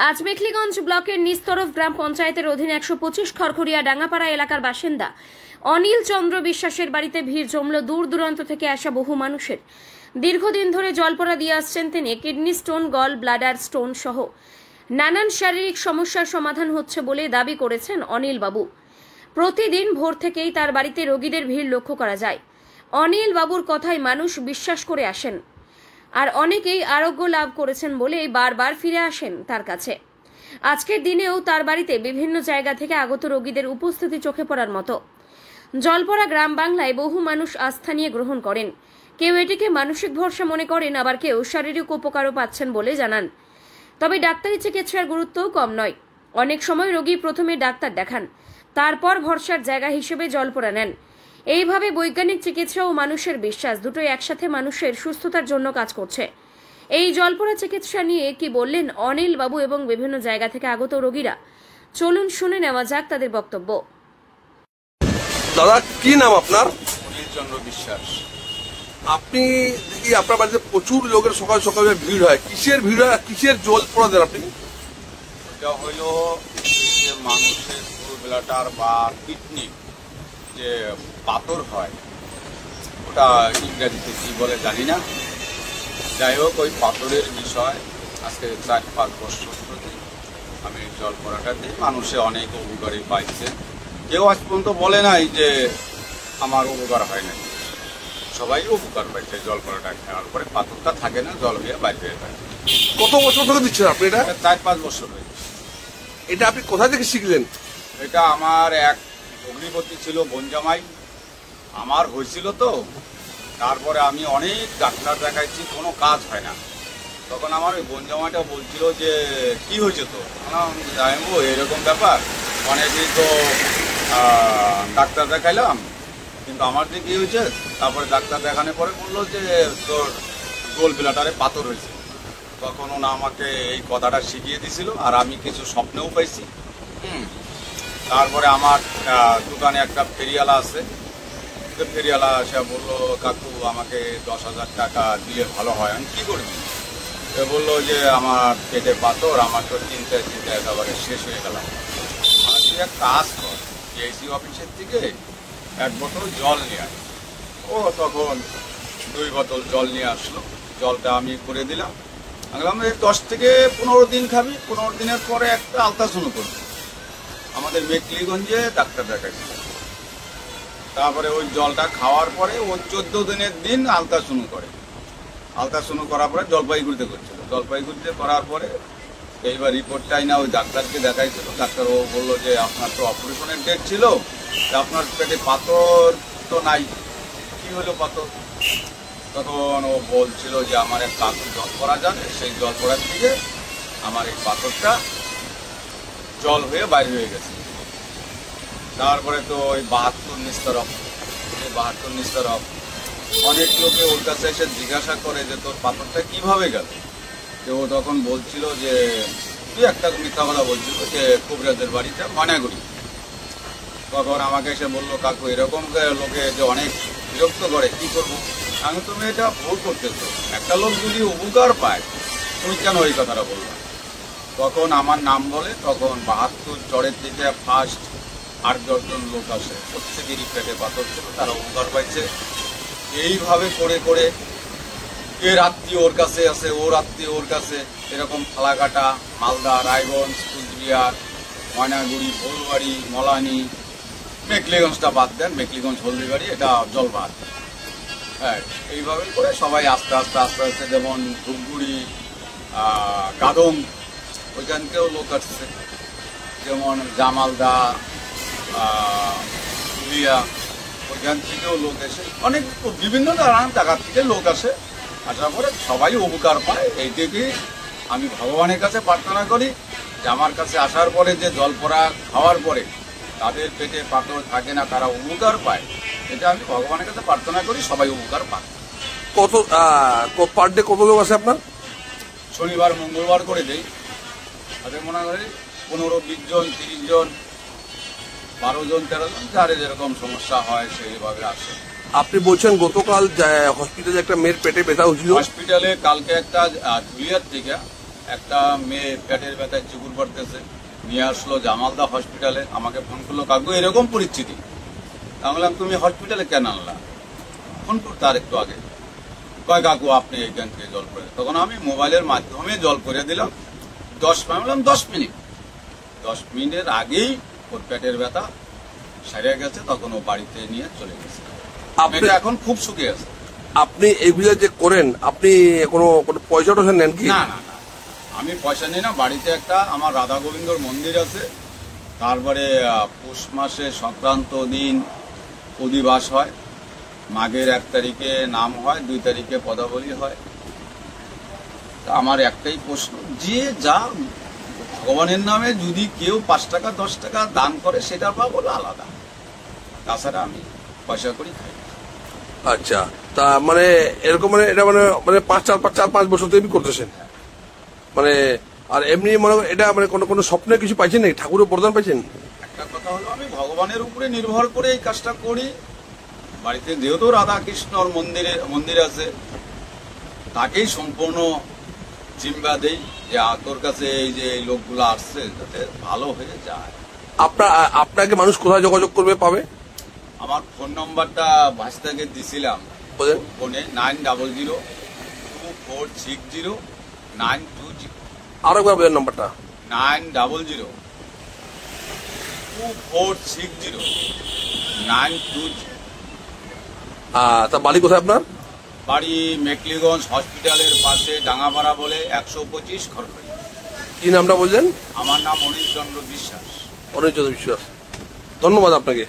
আজ মেখলিগঞ্জ ব্লকের নিস্তরফ গ্রাম পঞ্চায়েতের অধীন 125 খড়খড়িয়া ডাঙ্গাপাড়া এলাকার বাসিন্দা অনিল চন্দ্র বিশ্বাসের বাড়িতে ভিড় জমল দূর দূরান্ত থেকে আসা বহু মানুষের। দীর্ঘদিন ধরে জলপড়া দিয়ে আসছেন তিনি। Kidney stone, gall bladder stone সহ নানান শারীরিক সমস্যার সমাধান হচ্ছে বলে দাবি করেছেন অনিল বাবু। প্রতিদিন ভোর থেকেই তার বাড়িতে রোগীদের ভিড় লক্ষ্য করা যায়। অনিল বাবুর কথায় মানুষ বিশ্বাস করে আসেন, আর অনেকেই আরোগ্য লাভ করেছেন বলেই বারবার ফিরে আসেন তার কাছে। আজকের দিনেও তার বাড়িতে বিভিন্ন জায়গা থেকে আগত রোগীদের উপস্থিতি চোখে পড়ার মতো। জলপড়া গ্রাম বাংলায় বহু মানুষ আস্থা নিয়ে গ্রহণ করেন। কেউ এটিকে মানসিক ভরসা মনে করেন, আবার কেউ শারীরিক উপকারও পাচ্ছেন বলে জানান। তবে ডাক্তারি চিকিৎসার গুরুত্বও কম নয়। অনেক সময় রোগী প্রথমে ডাক্তার দেখান, তারপর ভরসার জায়গা হিসেবে জলপড়া নেন। এইভাবে বৈজ্ঞানিক চিকিৎসা ও মানুষের বিশ্বাস দুটোই একসাথে মানুষের সুস্থতার জন্য কাজ করছে। এই জলপড়া চিকিৎসা নিয়ে কি বললেন অনিল বাবু এবং বিভিন্ন জায়গা থেকে আগত রোগীরা, চলুন শুনে নেওয়া যাক তাদের বক্তব্য। দাদা, কি নাম আপনার? অনিল চন্দ্র বিশ্বাস। আপনি দেখি আপনার বাড়িতে প্রচুর লোকের সকাল সকালে ভিড় হয়, কিসের ভিড় হয়, কিসের জলপড়া দেন আপনি? এটা হইল যে মানুষের ব্লাডার বা কিডনি যে পাথর হয়, ওটা ইংরেজিতে কি বলে জানি না। যাই হোক, ওই পাথরের বিষয় আজকে 4-5 বছর ধরে আমি জলপড়াটা দিই। মানুষে অনেক উপকারী পাইছে। কেউ আজ পর্যন্ত বলে নাই যে আমার উপকার হয় নাই। সবাই উপকার পাইছে জলপড়াটা খাওয়ার পরে। পাথরটা থাকে না, জল হয়ে বাইরে হয়ে যায়। কত বছর ধরে দিচ্ছেন আপনি এটা? 4-5 বছর হয়েছে। এটা আপনি কোথা থেকে শিখলেন? এটা আমার এক অগ্নিপতি ছিল, বনজামাই আমার হয়েছিল তো। তারপরে আমি অনেক ডাক্তার দেখাইছি, কোনো কাজ হয় না। তখন আমার ওই বনজামাইটা বলছিল যে কি হয়েছে তো, আমি জানবো এরকম ব্যাপার। অনেকেই তো ডাক্তার দেখাইলাম, কিন্তু আমার যে কি হয়েছে। তারপরে ডাক্তার দেখানোর পরে বললো যে তোর গোল ব্লাডারে পাথর হয়েছে। তখন ওনা আমাকে এই কথাটা শিখিয়ে দিছিল, আর আমি কিছু স্বপ্নেও পাইছি। তারপরে আমার দোকানে একটা ফেরিওয়ালা আছে, ফেরিওয়ালা সে বললো কাকু আমাকে 10,000 টাকা দিলে ভালো হয়। আমি কী করবি? সে বললো যে আমার পেটে পাথর, আমার তো চিন্তা একেবারে শেষ হয়ে গেলাম। আমার তুই এক কাজ কর, এসি অফিসের থেকে 1 বোতল জল নিয়ে আস। ও তখন 2 বোতল জল নিয়ে আসলো। জলটা আমি করে দিলাম। আমি বললাম 10 থেকে 15 দিন খাবি, 15 দিনের পরে একটা আলট্রাসাউন্ড করবি। আমাদের মেখলিগঞ্জে ডাক্তার দেখাইছে। তারপরে ওই জলটা খাওয়ার পরে ও 14 দিনের দিন আলট্রাসাউন্ড করে। আলট্রাসাউন্ড করার পরে জলপাইগুড়িতে করছিল। জলপাইগুড়িতে করার পরে এইবার রিপোর্টটাই না ওই ডাক্তারকে দেখাইছিল। ডাক্তার ও বললো যে আপনার তো অপারেশনের ডেট ছিল, আপনার পেটে পাথর তো নাই। কি হলো পাথর? তখন ও বলছিল যে আমার এক কাকু জলপড়া জানে, সেই জলপড়ার থেকে আমার এই পাথরটা জল হয়ে বাইরে হয়ে গেছে। তারপরে তো ওই 72 নিস্তরফ, এই 72 নিস্তরফ অনেক লোকে ওর কাছে এসে জিজ্ঞাসা করে যে তোর পাথরটা কিভাবে গেল। তো ও তখন বলছিল যে তুই একটা মিথ্যা কথা বলছিল যে কবিরাজের বাড়িটা ময়নাগুড়ি। তখন আমাকে এসে বললো কাকু এরকম লোকে যে অনেক বিরক্ত করে, কি করবো? আমি তুমি এটা ভুল করতেছো। একটা লোক যদি উপকার পায়, তুমি কেন ওই কথাটা বলবো? তখন আমার নাম বলে, তখন 72 চরের থেকে ফার্স্ট 8-10 জন লোক আসে। প্রত্যেকেরই পেটে পাথর ছিল, তারা উপকার পাইছে। এইভাবে করে করে এর আত্মীয় ওর কাছে আছে, ওর আত্মীয় ওর কাছে, এরকম ফালাকাটা, মালদা, রায়গঞ্জ, কুচবিহার, ময়নাগুড়ি, ভোলবাড়ি, মলানি, মেখলিগঞ্জটা বাদ দেন, মেখলিগঞ্জ হলদিবাড়ি, এটা জলবাদ। হ্যাঁ, এইভাবে করে সবাই আস্তে আস্তে আস্তে আস্তে, যেমন ধূপগুড়ি, গাদং, ওইখানকেও লোক আসছে। যেমন জামালদা, পুরুলিয়া, ওইখান থেকেও লোক এসে অনেক বিভিন্ন নানান জায়গা থেকে লোক আসে। আসার পরে সবাই উপকার পায়। এইটাকেই আমি ভগবানের কাছে প্রার্থনা করি যে আমার কাছে আসার পরে যে জলপড়া খাওয়ার পরে তাদের পেটে পাথর থাকে না, তারা উপকার পায়। এটা আমি ভগবানের কাছে প্রার্থনা করি, সবাই উপকার পায়। কত পার ডে কত লোক আছে আপনার? শনিবার মঙ্গলবার করে দেই। তাদের মনে করি 15-20 জন, 30 জন, 12 জন, 13 জন, যারে যেরকম সমস্যা হয় সেইভাবে আসে। আপনি বলছেন গতকাল হসপিটালে একটা মেয়ের পেটে ব্যথা হয়েছিল? হসপিটালে কালকে একটা ধুলিয়ার থেকে একটা মেয়ে পেটের ব্যথায় চিকুর পড়তেছে, নিয়ে আসলো জামালদা হসপিটালে। আমাকে ফোন করলো, কাকু এরকম পরিস্থিতি। আমি বললাম তুমি হসপিটালে কেন আনলা? ফোন করতে আর একটু আগে। কয় কাকু আপনি এইখান থেকে জল করে, তখন আমি মোবাইলের মাধ্যমে জল করে দিলাম 10 মিনিট। বললাম 10 মিনিট, 10 মিনিটের আগেই ওর পেটের ব্যথা সেরে গেছে। তখন ও বাড়িতে নিয়ে চলে গেছে। মেয়েটা এখন খুব সুখে আছে। আপনি এইগুলো যে করেন, আপনি কোনো কোনো পয়সা টয়সা নেন কি? না না না, আমি পয়সা নিই না। বাড়িতে একটা আমার রাধা গোবিন্দর মন্দির আছে। তারপরে পৌষ মাসে সংক্রান্ত দিন অধিবাস হয়, মাঘের 1 তারিখে নাম হয়, 2 তারিখে পদাবলী হয়। তা আমার একটাই প্রশ্ন, যে যা ভগবানের নামে যদি কেউ 5 টাকা 10 টাকা দান করে সেটার ভাব হলো আলাদা। তাছাড়া আমি পয়সা করি খাই। আচ্ছা, তা মানে এরকম মানে এটা মানে মানে 4-5 বছর থেকে করতেছেন মানে? আর এমনি মনে এটা মানে কোনো স্বপ্নে কিছু পাইছেন নাকি? ঠাকুরের প্রদান পাইছেন? একটা কথা হলো, আমি ভগবানের উপরে নির্ভর করে এই কাজটা করি। বাড়িতে যেহেতু রাধা কৃষ্ণর মন্দির আছে, তাকেই সম্পূর্ণ জিম্বা দেই যে তোর কাছে এই যে এই লোকগুলো আসছে যাতে ভালো হয়ে যায়। আপনাকে মানুষ কোথায় যোগাযোগ করবে, পাবে? আমার ফোন নম্বরটা ভাস্তাকে দিছিলাম ফোনে, 9002460920। আরো একবার বলেন নাম্বারটা। 9002460920। তা বাড়ি কোথায় আপনার? বাড়ি মেকলিগঞ্জ হসপিটালের পাশে ডাঙ্গাপাড়া বলে 125 খড়খড়ি। কি নামটা বললেন? আমার নাম অনিল চন্দ্র বিশ্বাস। অনিল চন্দ্র বিশ্বাস, ধন্যবাদ আপনাকে।